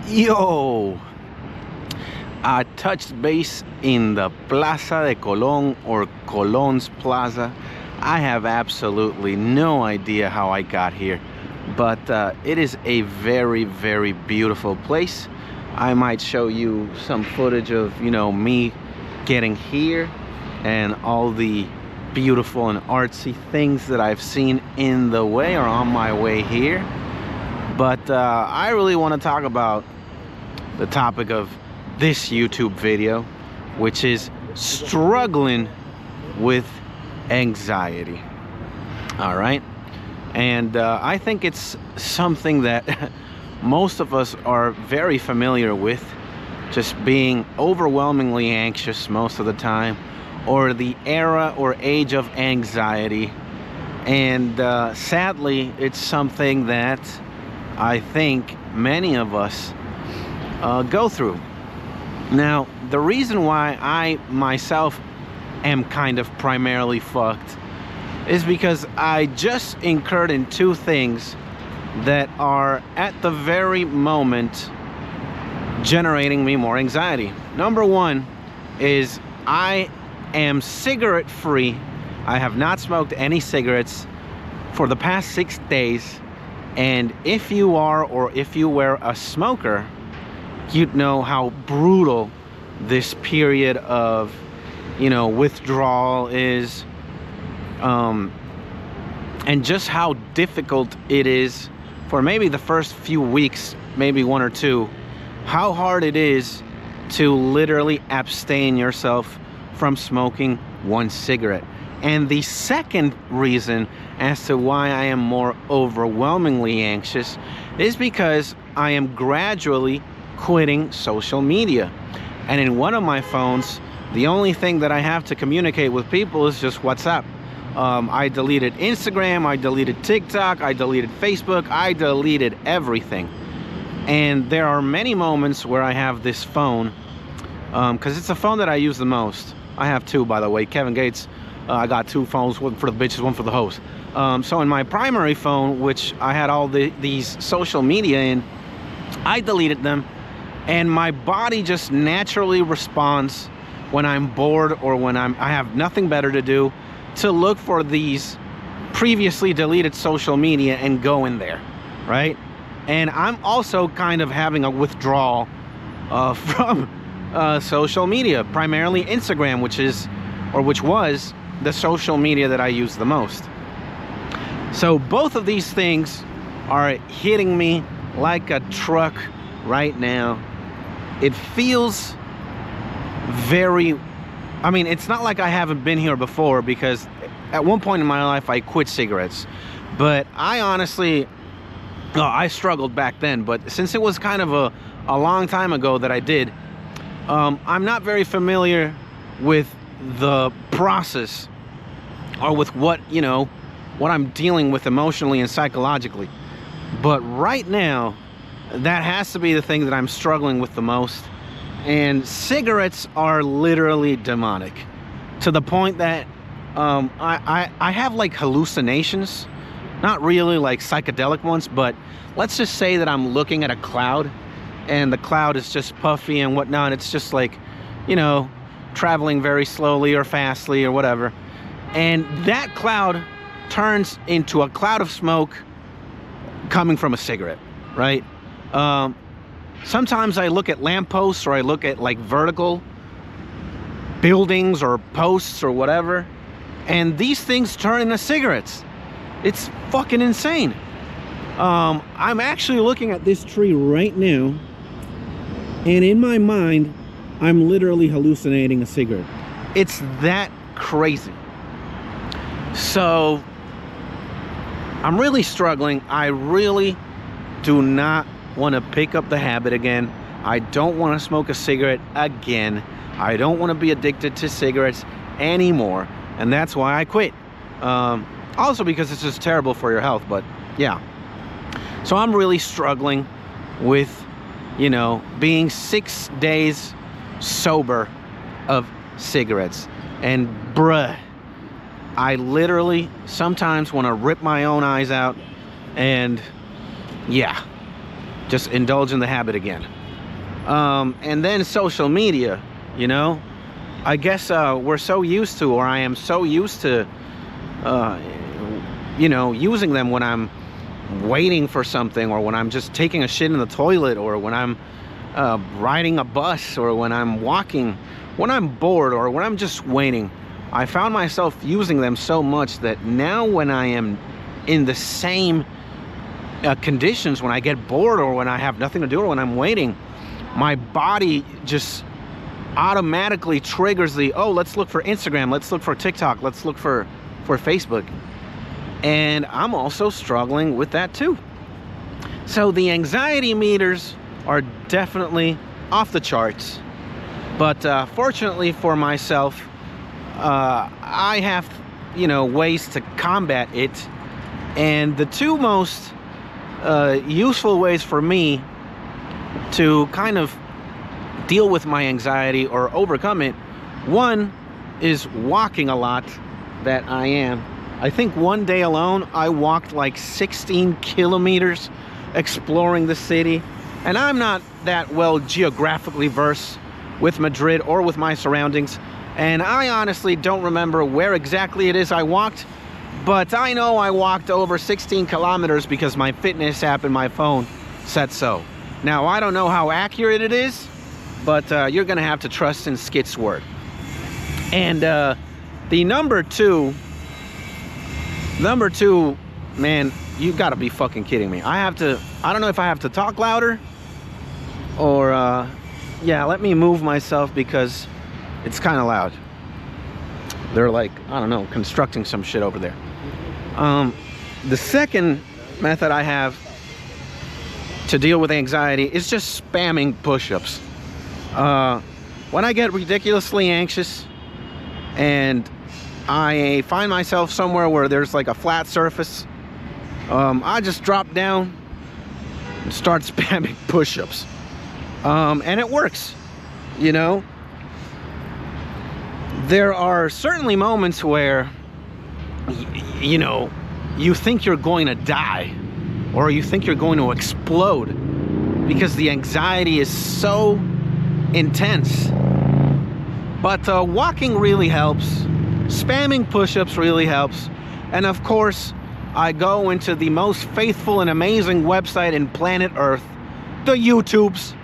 Yo, I touched base in the Plaza de Colón, or Colón's Plaza. I have absolutely no idea how I got here, but it is a very, very beautiful place. I might show you some footage of, me getting here and all the beautiful and artsy things that I've seen in the way or on my way here. But I really want to talk about the topic of this YouTube video, which is struggling with anxiety. All right, and I think it's something that most of us are very familiar with, just being overwhelmingly anxious most of the time, or the era or age of anxiety. And sadly, it's something that I think many of us go through. Now, the reason why I myself am kind of primarily fucked is because I just incurred in two things that are at the very moment generating me more anxiety. Number one is I am cigarette free. I have not smoked any cigarettes for the past 6 days. And if you are, or if you were a smoker, you'd know how brutal this period of, withdrawal is, and just how difficult it is for maybe the first few weeks, maybe one or two, how hard it is to literally abstain yourself from smoking one cigarette. And the second reason as to why I am more overwhelmingly anxious is because I am gradually quitting social media. And in one of my phones, the only thing that I have to communicate with people is just WhatsApp. I deleted Instagram, I deleted TikTok, I deleted Facebook, I deleted everything. And there are many moments where I have this phone, because it's a phone that I use the most. I have two, by the way. Kevin Gates, I got two phones, one for the bitches, one for the hoes. So in my primary phone, which I had all these social media in, I deleted them. And my body just naturally responds when I'm bored or when I have nothing better to do, to look for these previously deleted social media and go in there, right? And I'm also kind of having a withdrawal from social media, primarily Instagram, which was the social media that I use the most. So both of these things are hitting me like a truck right now. It feels very, it's not like I haven't been here before, because at one point in my life I quit cigarettes, but I honestly, I struggled back then, but since it was kind of a long time ago that I did, I'm not very familiar with the process, or with what I'm dealing with emotionally and psychologically. But right now, that has to be the thing that I'm struggling with the most. And cigarettes are literally demonic, to the point that I have like hallucinations. Not really like psychedelic ones, but let's just say that I'm looking at a cloud and the cloud is just puffy and whatnot. It's just like, traveling very slowly or fastly or whatever. And that cloud turns into a cloud of smoke coming from a cigarette, right? Sometimes I look at lampposts, or I look at like vertical buildings or posts or whatever, and these things turn into cigarettes. It's fucking insane. I'm actually looking at this tree right now, and in my mind, I'm literally hallucinating a cigarette. It's that crazy. So I'm really struggling. I really do not want to pick up the habit again. I don't want to smoke a cigarette again. I don't want to be addicted to cigarettes anymore, and that's why I quit. Also because it's just terrible for your health, but yeah. So I'm really struggling with, being 6 days sober of cigarettes. And bruh, I literally sometimes want to rip my own eyes out, and yeah, just indulge in the habit again. And then social media, you know, I guess we're so used to, or I am so used to, you know, using them when I'm waiting for something, or when I'm just taking a shit in the toilet, or when I'm riding a bus, or when I'm walking, when I'm bored, or when I'm just waiting. I found myself using them so much that now when I am in the same conditions, when I get bored, or when I have nothing to do, or when I'm waiting, my body just automatically triggers the, oh, let's look for Instagram, let's look for TikTok, let's look for Facebook. And I'm also struggling with that too. So the anxiety meters are definitely off the charts. But fortunately for myself, I have, you know, ways to combat it. And the two most useful ways for me to kind of deal with my anxiety or overcome it, one is walking a lot, that I am. I think one day alone, I walked like 16 kilometers exploring the city. And I'm not that well geographically versed with Madrid or with my surroundings. And I honestly don't remember where exactly it is I walked, but I know I walked over 16 kilometers because my fitness app in my phone said so. Now, I don't know how accurate it is, but you're gonna have to trust in Skit's word. And the number two, man, you gotta be fucking kidding me. I don't know if I have to talk louder, or yeah, let me move myself because it's kind of loud. They're like, I don't know, constructing some shit over there. The second method I have to deal with anxiety is just spamming push-ups. When I get ridiculously anxious and I find myself somewhere where there's like a flat surface, I just drop down and start spamming push-ups. And it works, you know. There are certainly moments where, you know, you think you're going to die, or you think you're going to explode because the anxiety is so intense. But walking really helps. Spamming push-ups really helps. And of course, I go into the most faithful and amazing website in planet Earth, the YouTubes,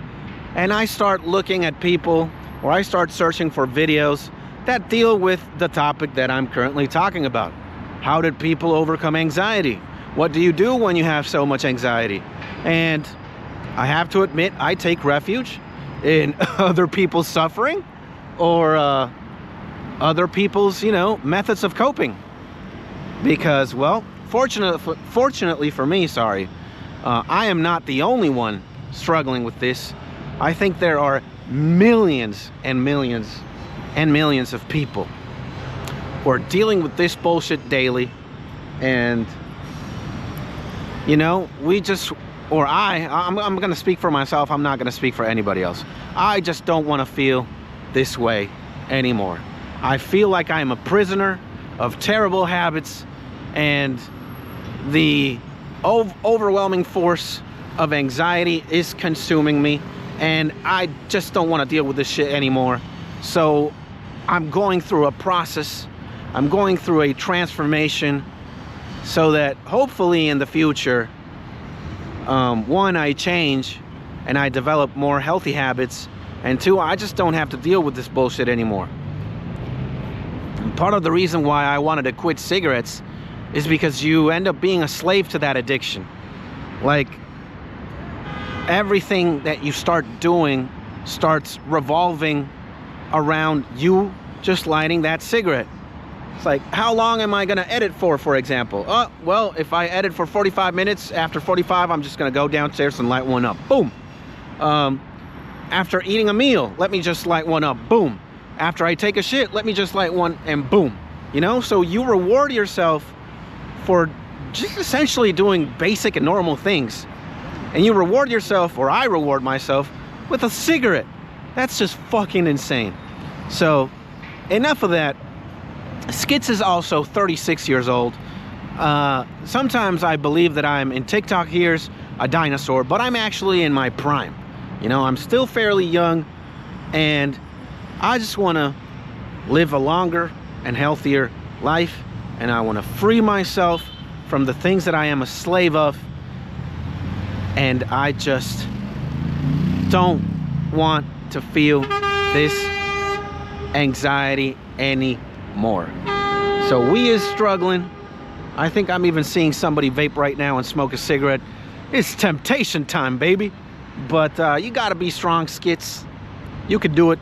and I start looking at people, or I start searching for videos that deal with the topic that I'm currently talking about. How did people overcome anxiety? What do you do when you have so much anxiety? And I have to admit, I take refuge in other people's suffering, or other people's, you know, methods of coping. Because, well, fortunately for me, I am not the only one struggling with this. I think there are millions and millions and millions of people who are dealing with this bullshit daily. And, you know, I'm gonna speak for myself. I'm not gonna speak for anybody else. I just don't want to feel this way anymore. I feel like I am a prisoner of terrible habits, and the overwhelming force of anxiety is consuming me, and I just don't want to deal with this shit anymore. So I'm going through a process. I'm going through a transformation so that hopefully in the future, one, I change and I develop more healthy habits, and two, I just don't have to deal with this bullshit anymore. And part of the reason why I wanted to quit cigarettes is because you end up being a slave to that addiction. Like, everything that you start doing starts revolving around you just lighting that cigarette. It's like, how long am I gonna edit for example? Well, if I edit for 45 minutes, after 45, I'm just gonna go downstairs and light one up. Boom. After eating a meal, let me just light one up. Boom. After I take a shit, let me just light one, and boom. You know, so you reward yourself for just essentially doing basic and normal things. And you reward yourself, or I reward myself, with a cigarette. That's just fucking insane. So, enough of that. Skits is also 36 years old. Sometimes I believe that I'm in TikTok years. a dinosaur, but I'm actually in my prime. You know, I'm still fairly young, and I just want to live a longer and healthier life, and I want to free myself from the things that I am a slave of, and I just don't want to feel this anxiety anymore. So we is struggling. I think I'm even seeing somebody vape right now and smoke a cigarette. It's temptation time, baby. But you gotta be strong, Skits. You could do it.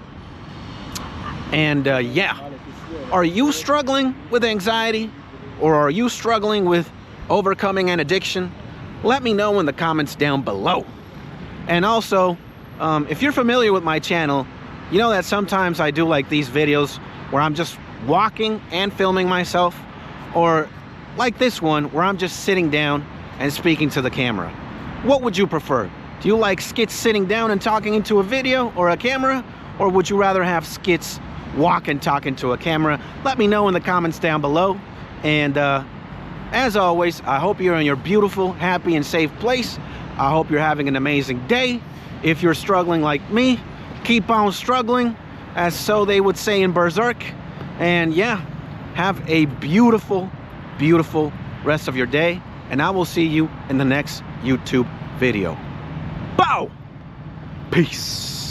And yeah, are you struggling with anxiety, or are you struggling with overcoming an addiction? Let me know in the comments down below. And also, if you're familiar with my channel, you know that sometimes I do like these videos where I'm just walking and filming myself, or like this one where I'm just sitting down and speaking to the camera. What would you prefer? Do you like Skits sitting down and talking into a video or a camera, or would you rather have Skits walk and talk into a camera? Let me know in the comments down below. And as always, I hope you're in your beautiful, happy, and safe place. I hope you're having an amazing day. If you're struggling like me, keep on struggling, as so they would say in Berserk. And yeah, have a beautiful, beautiful rest of your day, and I will see you in the next YouTube video. Bow! Peace!